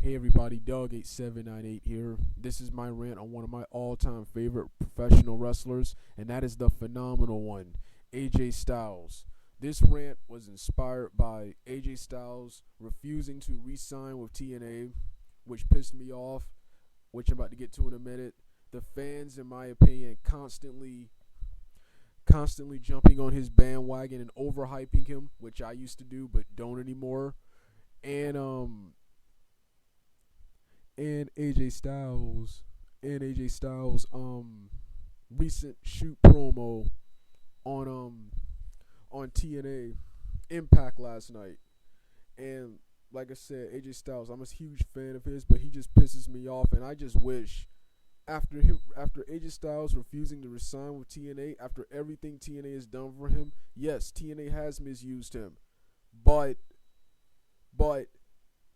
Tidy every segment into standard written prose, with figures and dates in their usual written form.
Hey everybody, Doug8798 here. This is my rant on one of my all-time favorite professional wrestlers, and that is the Phenomenal One, AJ Styles. This rant was inspired by AJ Styles refusing to re-sign with TNA, which pissed me off, which I'm about to get to in a minute. The fans, in my opinion, constantly jumping on his bandwagon and overhyping him, which I used to do but don't anymore. And AJ Styles recent shoot promo on TNA Impact last night. And like I said, AJ Styles, I'm a huge fan of his, but he just pisses me off, and I just wish after AJ Styles refusing to resign with TNA, after everything TNA has done for him, yes, TNA has misused him, but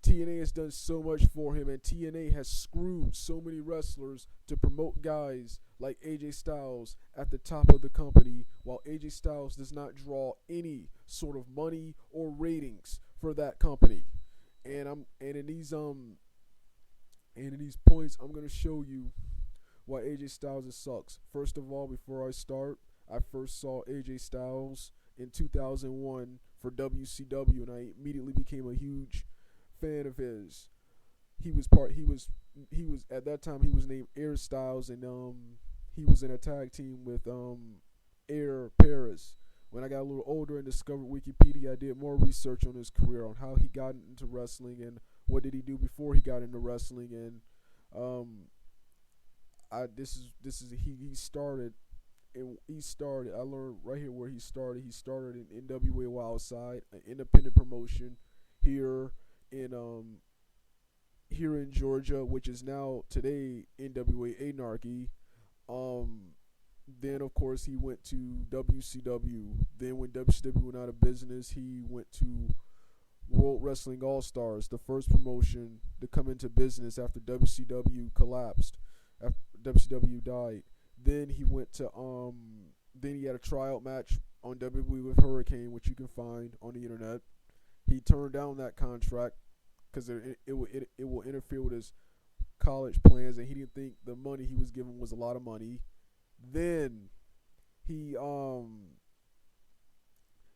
TNA has done so much for him, and TNA has screwed so many wrestlers to promote guys like AJ Styles at the top of the company, while AJ Styles does not draw any sort of money or ratings for that company. And in these points, I'm gonna show you why AJ Styles sucks. First of all, before I start, I first saw AJ Styles in 2001 for WCW, and I immediately became a huge fan of his. He was at that time he was named Air Styles, and he was in a tag team with Air Paris. When I got a little older and discovered Wikipedia, I did more research on his career, on how he got into wrestling and what did he do before he got into wrestling. And he started. I learned right here where he started. He started in NWA Wildside, an independent promotion here in Georgia, which is now today NWA Anarchy. Then of course he went to WCW. Then when WCW went out of business, he went to World Wrestling All Stars, the first promotion to come into business after WCW collapsed, after WCW died. Then he went to then he had a tryout match on WWE with Hurricane, which you can find on the internet. He turned down that contract because it will interfere with his college plans, and he didn't think the money he was given was a lot of money. Then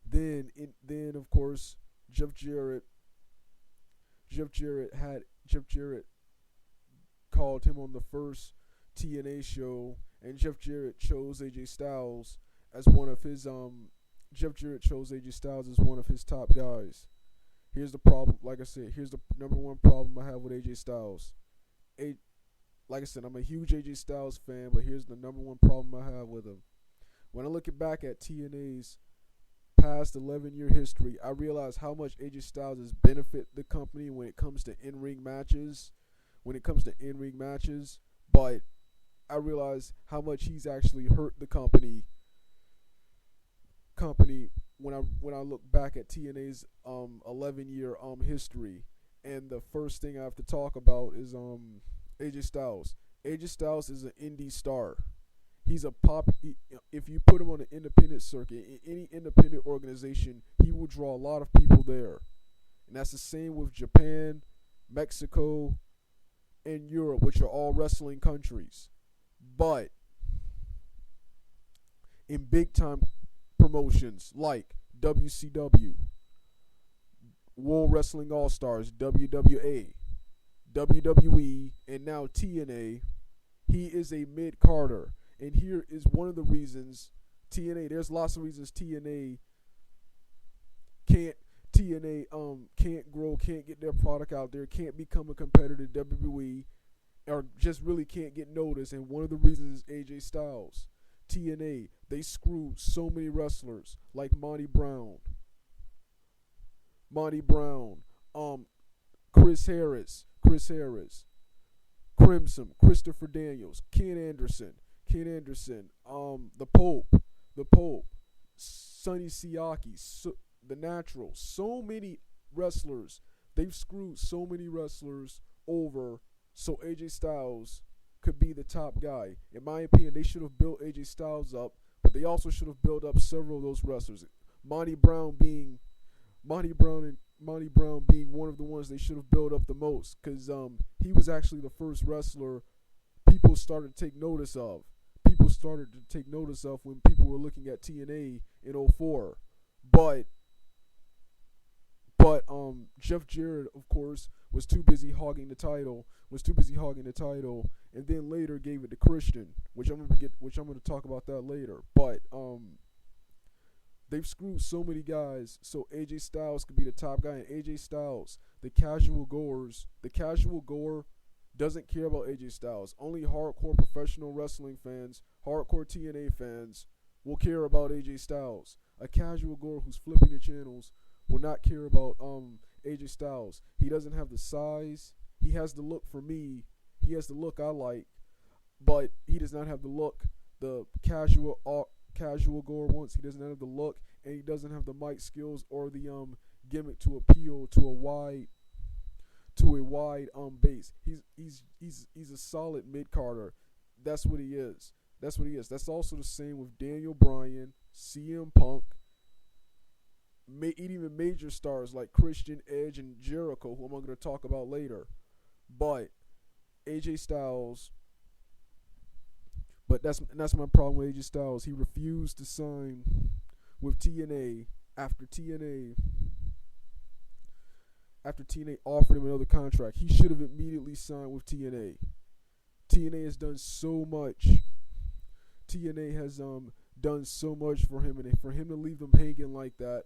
then of course Jeff Jarrett called him on the first TNA show, and Jeff Jarrett chose AJ Styles as one of his top guys. Here's the problem. Like I said, here's the number one problem I have with AJ Styles. Like I said, I'm a huge AJ Styles fan, but here's the number one problem I have with him. When I look back at TNA's past 11-year history, I realize how much AJ Styles has benefited the company when it comes to in-ring matches. But I realize how much he's actually hurt the company when I look back at TNA's 11-year history. And the first thing I have to talk about is AJ Styles. AJ Styles is an indie star. He's if you put him on an independent circuit, in any independent organization, he will draw a lot of people there. And that's the same with Japan, Mexico, and Europe, which are all wrestling countries. But in big time promotions like WCW, World Wrestling All Stars, WWA, WWE, and now TNA, he is a mid-carder. And here is one of the reasons there's lots of reasons TNA can't grow, can't get their product out there, can't become a competitor to WWE, or just really can't get noticed. And one of the reasons is AJ Styles. TNA, they screwed so many wrestlers like Monty Brown, Chris Harris, Crimson, Christopher Daniels, Ken Anderson, the Pope, Sonny Siaki, The Natural, so many wrestlers. They've screwed so many wrestlers over so AJ Styles could be the top guy. In my opinion, they should have built AJ Styles up, but they also should have built up several of those wrestlers. Monty Brown Monty Brown being one of the ones they should have built up the most, because he was actually the first wrestler people started to take notice of. People started to take notice of when people were looking at TNA in '04. But Jeff Jarrett, of course, was too busy hogging the title, and then later gave it to Christian, which I'm gonna talk about that later. But they've screwed so many guys, so AJ Styles could be the top guy, and AJ Styles, the casual goer doesn't care about AJ Styles. Only hardcore professional wrestling fans, hardcore TNA fans will care about AJ Styles. A casual goer who's flipping the channels will not care about AJ Styles. He doesn't have the size. He has the look for me. He has the look I like, but he does not have the look the casual goer wants. He doesn't have the look, and he doesn't have the mic skills or the gimmick to appeal to a wide base. He's a solid mid-carder. That's what he is. That's also the same with Daniel Bryan, CM Punk, even major stars like Christian, Edge, and Jericho, who I'm going to talk about later. But AJ Styles, that's my problem with AJ Styles. He refused to sign with TNA after TNA offered him another contract. He should have immediately signed with TNA. TNA has done so much. TNA has done so much for him, and for him to leave them hanging like that,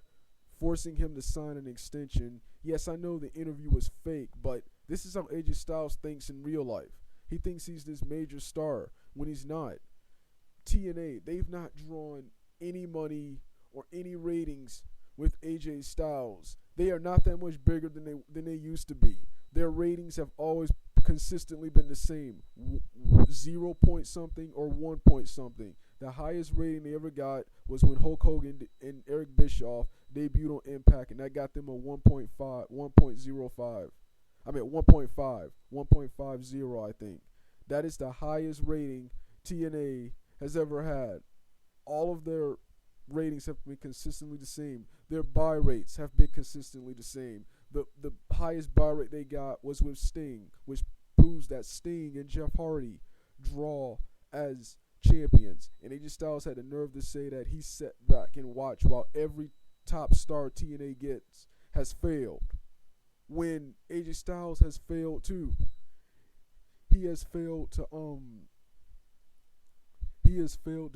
forcing him to sign an extension. Yes, I know the interview was fake, but this is how AJ Styles thinks in real life. He thinks he's this major star when he's not. TNA, they've not drawn any money or any ratings with AJ Styles. They are not that much bigger than they used to be. Their ratings have always consistently been the same, 0 point something or 1 point something. The highest rating they ever got was when Hulk Hogan and Eric Bischoff debuted on Impact, and that got them a 1.5, 1.05. I mean 1.5, 1.50, I think. That is the highest rating TNA has ever had. All of their ratings have been consistently the same. Their buy rates have been consistently the same. The highest buy rate they got was with Sting, which proves that Sting and Jeff Hardy draw as champions. And AJ Styles had the nerve to say that he sat back and watched while every top star TNA gets has failed. When AJ Styles has failed too. He has failed to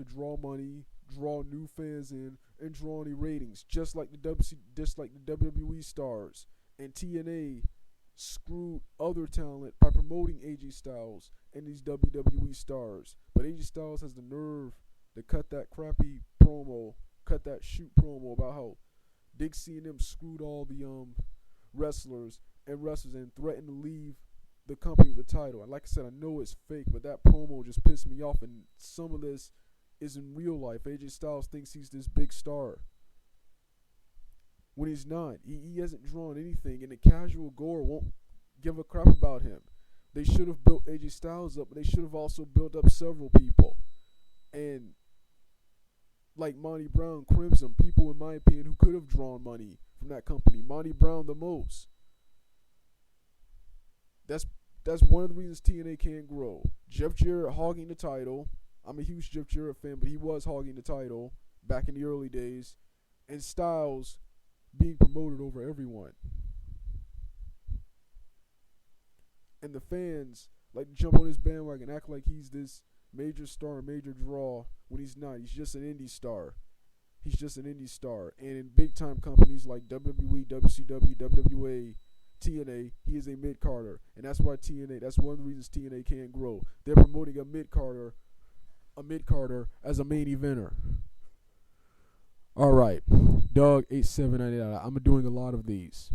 draw money, draw new fans in, and draw any ratings, just like the WWE stars. And TNA screwed other talent by promoting AJ Styles and these WWE stars. But AJ Styles has the nerve to cut that crappy promo, cut that shoot promo about how Dixie and them screwed all the wrestlers and threatened to leave the company with the title. And like I said, I know it's fake, but that promo just pissed me off. And some of this is in real life. AJ Styles thinks he's this big star when he's not. He hasn't drawn anything, and the casual goer won't give a crap about him. They should have built AJ Styles up, but they should have also built up several people. And like Monty Brown, Crimson, people in my opinion who could have drawn money from that company. Monty Brown the most. That's one of the reasons TNA can't grow. Jeff Jarrett hogging the title. I'm a huge Jeff Jarrett fan, but he was hogging the title back in the early days. And Styles being promoted over everyone. And the fans like to jump on his bandwagon, act like he's this major star, major draw, when he's not. He's just an indie star. And in big-time companies like WWE, WCW, WWA, TNA, he is a mid-carder. And that's why that's one of the reasons TNA can't grow. They're promoting a mid-carder as a main eventer. All right, Doug 8798. I'm doing a lot of these.